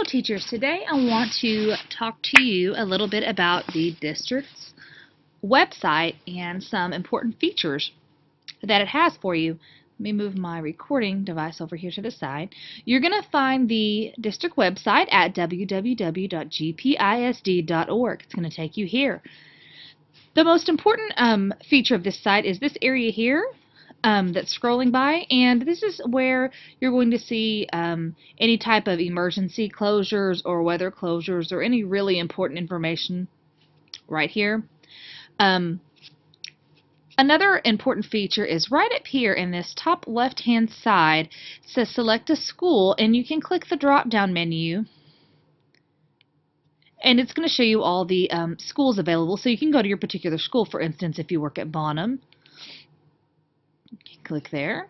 teachers. Today I want to talk to you a little bit about the district's website and some important features that it has for you. Let me move my recording device over here to the side. You're going to find the district website at www.gpisd.org. It's going to take you here. The most important feature of this site is this area here. That's scrolling by, and this is where you're going to see any type of emergency closures or weather closures or any really important information right here. Another important feature is right up here in this top left hand side. It says select a school, and you can click the drop down menu and it's going to show you all the schools available, so you can go to your particular school. For instance, if you work at Bonham, click there,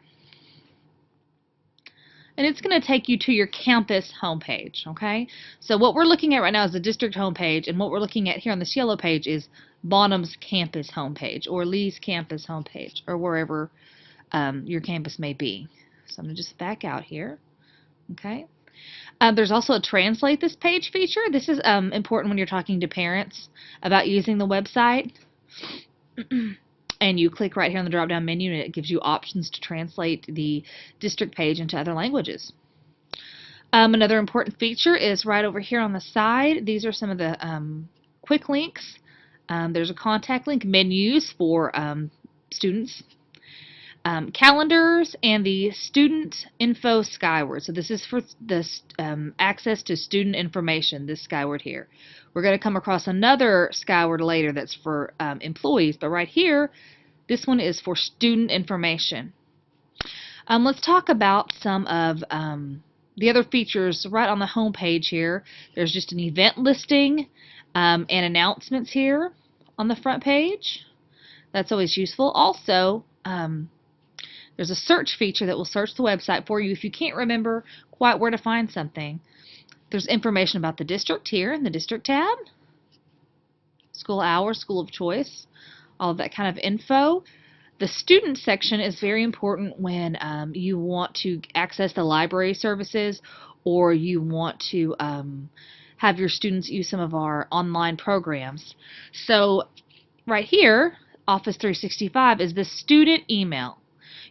and it's going to take you to your campus homepage. Okay, so what we're looking at right now is the district homepage, and what we're looking at here on this yellow page is Bonham's campus homepage, or Lee's campus homepage, or wherever your campus may be. So I'm going to just back out here. Okay, there's also a translate this page feature. This is important when you're talking to parents about using the website. And you click right here on the drop-down menu, and it gives you options to translate the district page into other languages. Another important feature is right over here on the side. These are some of the quick links. There's a contact link, menus for students, calendars, and the student info skyward. So this is for the access to student information, this skyward here. We're going to come across another skyward later that's for employees, but right here, this one is for student information. Let's talk about some of the other features right on the home page here. There's just an event listing and announcements here on the front page. That's always useful. Also, there's a search feature that will search the website for you if you can't remember quite where to find something. There's information about the district here in the district tab, school hours, school of choice, all of that kind of info. The student section is very important when you want to access the library services, or you want to have your students use some of our online programs. So right here, Office 365 is the student email.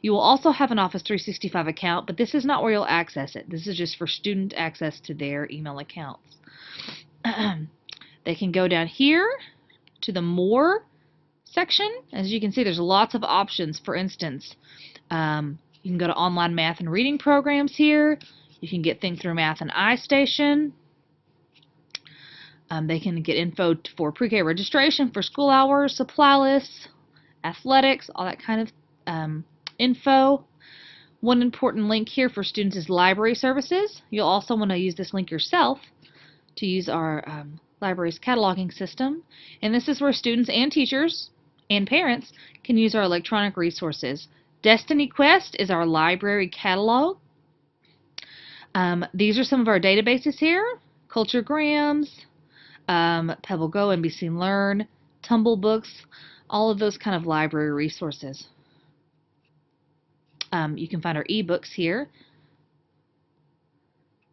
You will also have an Office 365 account, but this is not where you'll access it. This is just for student access to their email accounts. They can go down here to the More section. As you can see, there's lots of options. For instance, you can go to online math and reading programs here. You can get Think Through Math and iStation. They can get info for pre-K registration, for school hours, supply lists, athletics, all that kind of info. One important link here for students is library services. You'll also want to use this link yourself to use our library's cataloging system. And this is where students and teachers and parents can use our electronic resources. Destiny Quest is our library catalog. These are some of our databases here. Culturegrams, Pebble Go, NBC Learn, Tumble Books, all of those kind of library resources. You can find our ebooks here.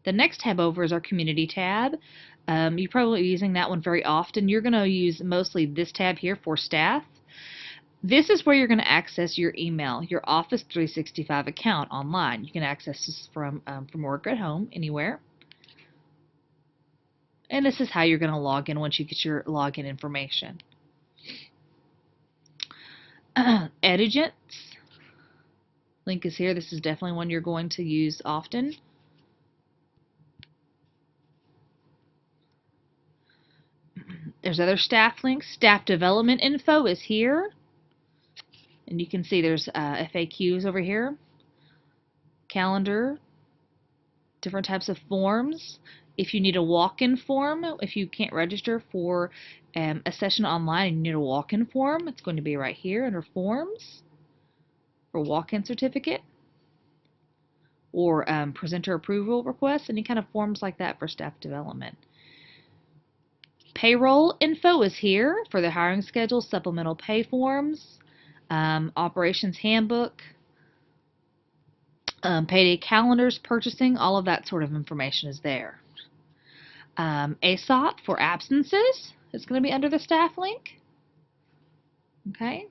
The next tab over is our community tab. You're probably using that one very often. You're going to use mostly this tab here for staff. This is where you're going to access your email, your Office 365 account online. You can access this from work at home, anywhere. And this is how you're going to log in once you get your login information. Edugents. Link is here. This is definitely one you're going to use often. There's other staff links. Staff development info is here. And you can see there's FAQs over here. Calendar. Different types of forms. If you need a walk-in form, if you can't register for a session online and you need a walk-in form, it's going to be right here under Forms. For walk-in certificate, or presenter approval requests, any kind of forms like that for staff development. Payroll info is here for the hiring schedule, supplemental pay forms, operations handbook, payday calendars, purchasing, all of that sort of information is there. ASOP for absences is going to be under the staff link. Okay.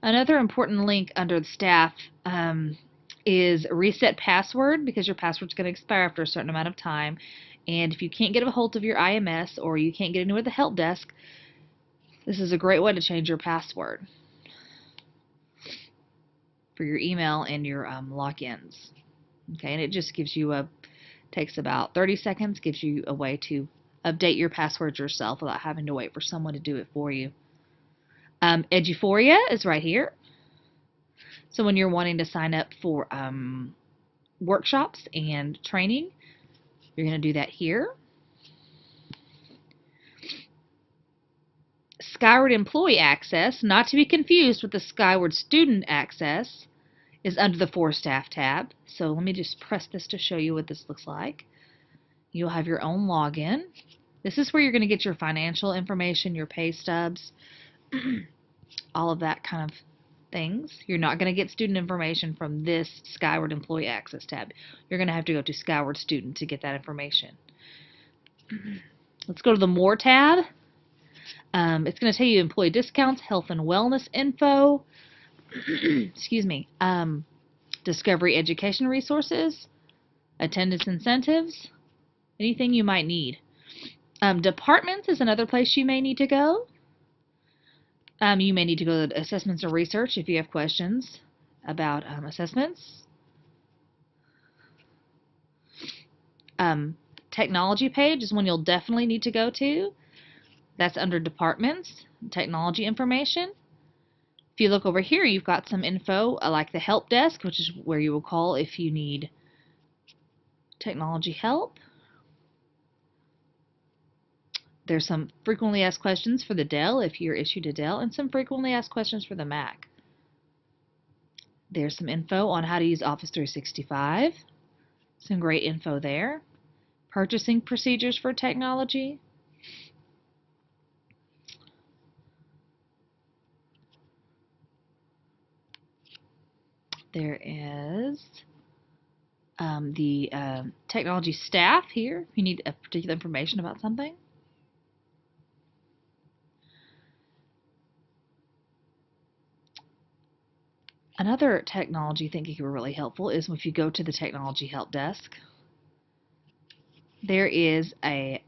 Another important link under the staff is reset password, because your password's going to expire after a certain amount of time. And if you can't get a hold of your IMS or you can't get anywhere at the help desk, this is a great way to change your password for your email and your logins. Okay, and it just gives you takes about 30 seconds, gives you a way to update your passwords yourself without having to wait for someone to do it for you. Eduphoria is right here. So when you're wanting to sign up for workshops and training, you're going to do that here. Skyward Employee Access, not to be confused with the Skyward Student Access, is under the For Staff tab. So let me just press this to show you what this looks like. You'll have your own login. This is where you're going to get your financial information, your pay stubs, all of that kind of things. You're not going to get student information from this Skyward Employee Access tab. You're going to have to go to Skyward Student to get that information. Let's go to the More tab. It's going to tell you employee discounts, health and wellness info, excuse me, discovery education resources, attendance incentives, anything you might need. Departments is another place you may need to go. You may need to go to assessments or research if you have questions about assessments. Technology page is one you'll definitely need to go to. That's under departments, technology information. If you look over here, you've got some info like the help desk, which is where you will call if you need technology help. There's some frequently asked questions for the Dell if you're issued a Dell, and some frequently asked questions for the Mac. There's some info on how to use Office 365. Some great info there. Purchasing procedures for technology. There is the technology staff here if you need a particular information about something. Another technology thing that can be really helpful is if you go to the technology help desk, there is a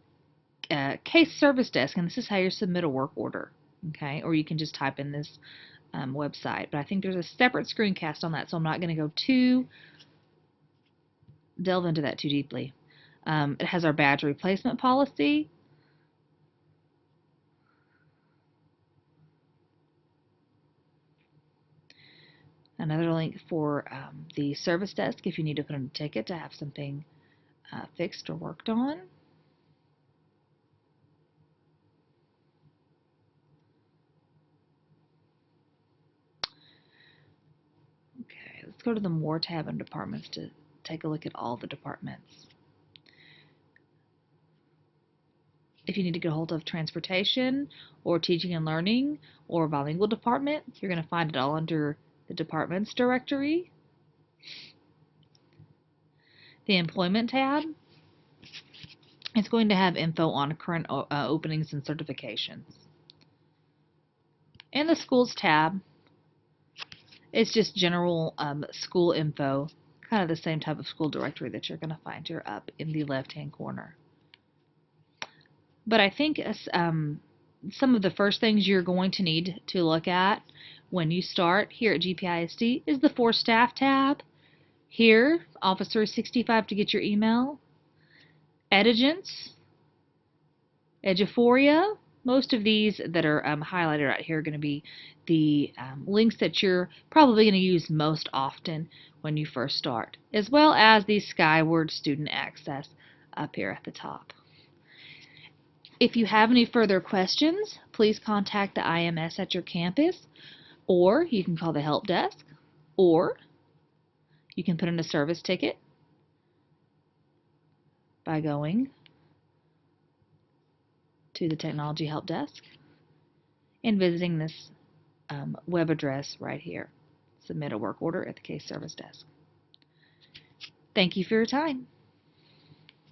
case service desk, and this is how you submit a work order, okay? Or you can just type in this website, but I think there's a separate screencast on that, so I'm not going to go delve into that too deeply. It has our badge replacement policy. Another link for the service desk if you need to put in a ticket to have something fixed or worked on. Okay, let's go to the More tab in departments to take a look at all the departments. If you need to get a hold of transportation or teaching and learning or bilingual department, you're going to find it all under the departments directory. The employment tab, it's going to have info on current openings and certifications. And the schools tab, it's just general school info, kind of the same type of school directory that you're going to find here up in the left-hand corner. But I think some of the first things you're going to need to look at when you start here at GPISD is the For Staff tab. Here, Office 365 to get your email, Edigence, Eduphoria. Most of these that are highlighted right here are going to be the links that you're probably going to use most often when you first start, as well as the Skyward Student Access up here at the top. If you have any further questions, please contact the IMS at your campus, or you can call the help desk, or you can put in a service ticket by going to the Technology Help Desk and visiting this web address right here. Submit a work order at the case service desk. Thank you for your time.